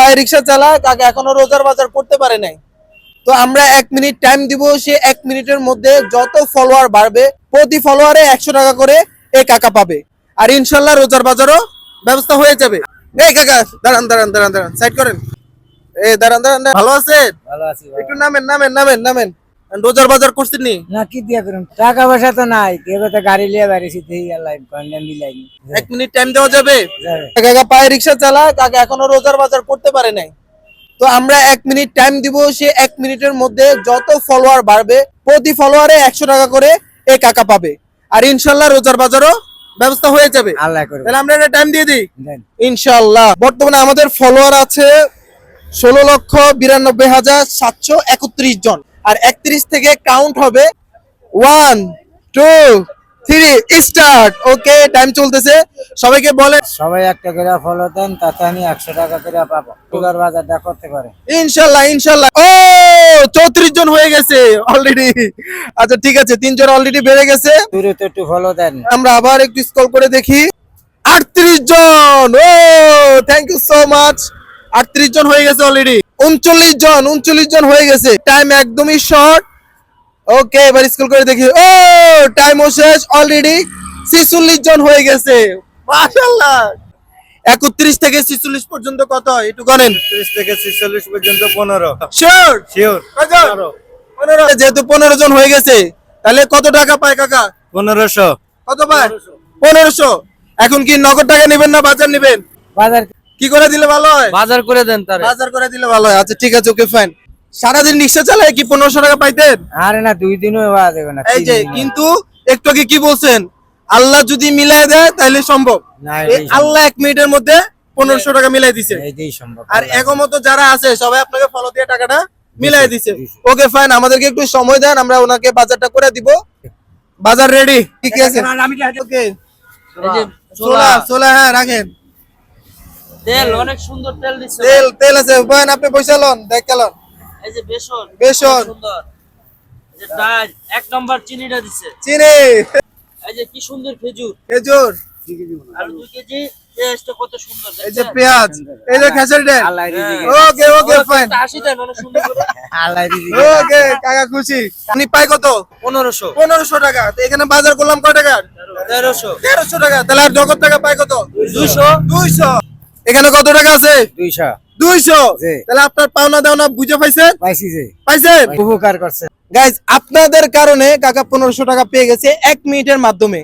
পায়ে রিক্সা চালায়, কাকা এখনো রোজার বাজার করতে পারে নাই। তো আমরা 1 মিনিট টাইম দিব, সে 1 মিনিটের মধ্যে যত ফলোয়ার বাড়বে প্রতি ফলোয়ারে 100 টাকা করে এই কাকা পাবে। আর ইনশাল্লাহ রোজার বাজারও ব্যবস্থা হয়ে যাবে। এই কাকা দাঁড়ান দাঁড়ান দাঁড়ান দাঁড়ান, সাইড করেন। দাঁড়ান দাঁড়ান, ভালো আছেন? ভালো আছি ভাই। একটু নামেন নামেন নামেন নামেন। রোজার বাজার করছেন নি? না কি দিয়া করুন, টাকা পয়সা তো নাই, কেবে তো গাড়ি লিয়ে বেরিয়েছি এই আল্লাহ কন্যা মিলাইনি 1 মিনিট টাইম দেওয়া যাবে? যাবে। কাকা পায়ে রিক্সা চালায়, কাকা এখনো রোজার বাজার করতে পারে নাই। তো আমরা 1 মিনিট টাইম দিব, সে 1 মিনিটের মধ্যে যত ফলোয়ার বাড়বে প্রতি ফলোয়ারে 100 টাকা করে এই কাকা পাবে। আর ইনশাল্লাহ রোজার বাজারও ব্যবস্থা হয়ে যাবে। আল্লাহ করবে। তাহলে আমরা একটা টাইম দিয়ে দিই দেন। ইনশাল্লাহ। বর্তমানে আমাদের ফলোয়ার আছে 16,92,731 জন। আর 31 থেকে কাউন্ট হবে 1 2 3 স্টার্ট। ওকে, টাইম চলতেছে। সবাইকে বলে সবাই একটা করে ফলো দেন, তাতে আমি 100 টাকা করে পাবো, রোজার বাজারটা করতে পারে। ইনশাল্লাহ ইনশাল্লাহ। ও 34 জন হয়ে গেছে অলরেডি। আচ্ছা ঠিক আছে, 3 জন অলরেডি বেড়ে গেছে। দূরে তো একটু ফলো দেন। আমরা আবার একটু স্ক্রল করে দেখি। 38 জন। ও থ্যাংক ইউ সো মাচ। 38 জন হয়ে গেছে অলরেডি। 39 জন হয়ে গেছে। টাইম একদমই শর্ট। ওকে, এবার স্ক্রল করে দেখি। ও টাইমও শেষ অলরেডি। 46 জন হয়ে গেছে। মাশাআল্লাহ। 31 থেকে 46 পর্যন্ত কত হয় একটু গণেন। 30 থেকে 46 পর্যন্ত 15 শিওর শিওর কয়জন? 15। যেহেতু 15 জন হয়ে গেছে, তাহলে কত টাকা পায় কাকা? 1500 কত পায়? 1500। এখন কি নগদ টাকা নেবেন না বাজার নেবেন? বাজার কি করে দিলে ভালো হয়? বাজার করে দেন তারে। বাজার করে দিলে ভালো হয়। আচ্ছা ঠিক আছে, ওকে ফাইন। সারাদিন রিক্সা চালায় কি 1500 টাকা পাইতেন? আরে না, 2 দিনও বাজার দেবে না। এই যে কিন্তু একটু আগে কি বলছেন, আল্লাহ যদি মিলায় দেয় তাহলে সম্ভব। না, এই এটাই সম্ভব। আল্লাহ 1 মিনিটের মধ্যে 1500 টাকা মিলাই দিছে। এইটাই সম্ভব। আর এগমত যারা আছে সবাই আপনাকে ফলো দিয়ে টাকাটা মিলাই দিছে। ওকে ফাইন, আমাদেরকে একটু সময় দেন, আমরা ওনাকে বাজারটা করে দিব। বাজার রেডি? ঠিক আছে, ওকে। এই যে ছোলা ছোলা, হ্যাঁ রাখেন। তেল অনেক সুন্দর তেল দিচ্ছে। তেল তেল আছে বয়েন, আপনি পয়সা লন, দেখালন। এই যে বেসন বেসন। অনেক সুন্দর। এই যে ডাল 1 নাম্বার চিনিটা দিচ্ছে। চিনি, এই যে কি সুন্দর খেজুর খেজুর, আর 2 কেজি পেঁয়াজটা কত সুন্দর। এই যে পেঁয়াজ, এই যে খেসারি ডাল। আল্লাহ রিজিক। ওকে ওকে ফাইন। 80 দেন অনেক সুন্দর করে। আল্লাহ রিজিক। ওকে কাকা খুশি। আপনি পাই কত? 1500 1500 টাকা। তো এখানে বাজার করলাম কয় টাকা? 1300 1300 টাকা। তাহলে আর জগৎ টাকা পাই কত? 200 200। এখানে কত টাকা আছে? 200 200। জি। তাহলে আপনার পাওনা দাওনা বুঝে পাইছেন? পাইছি যে পাইছেন? উপকার করছে। গাইজ আপনাদের কারণে কাকা 1500 টাকা পেয়ে গেছে 1 মিনিটের মাধ্যমে।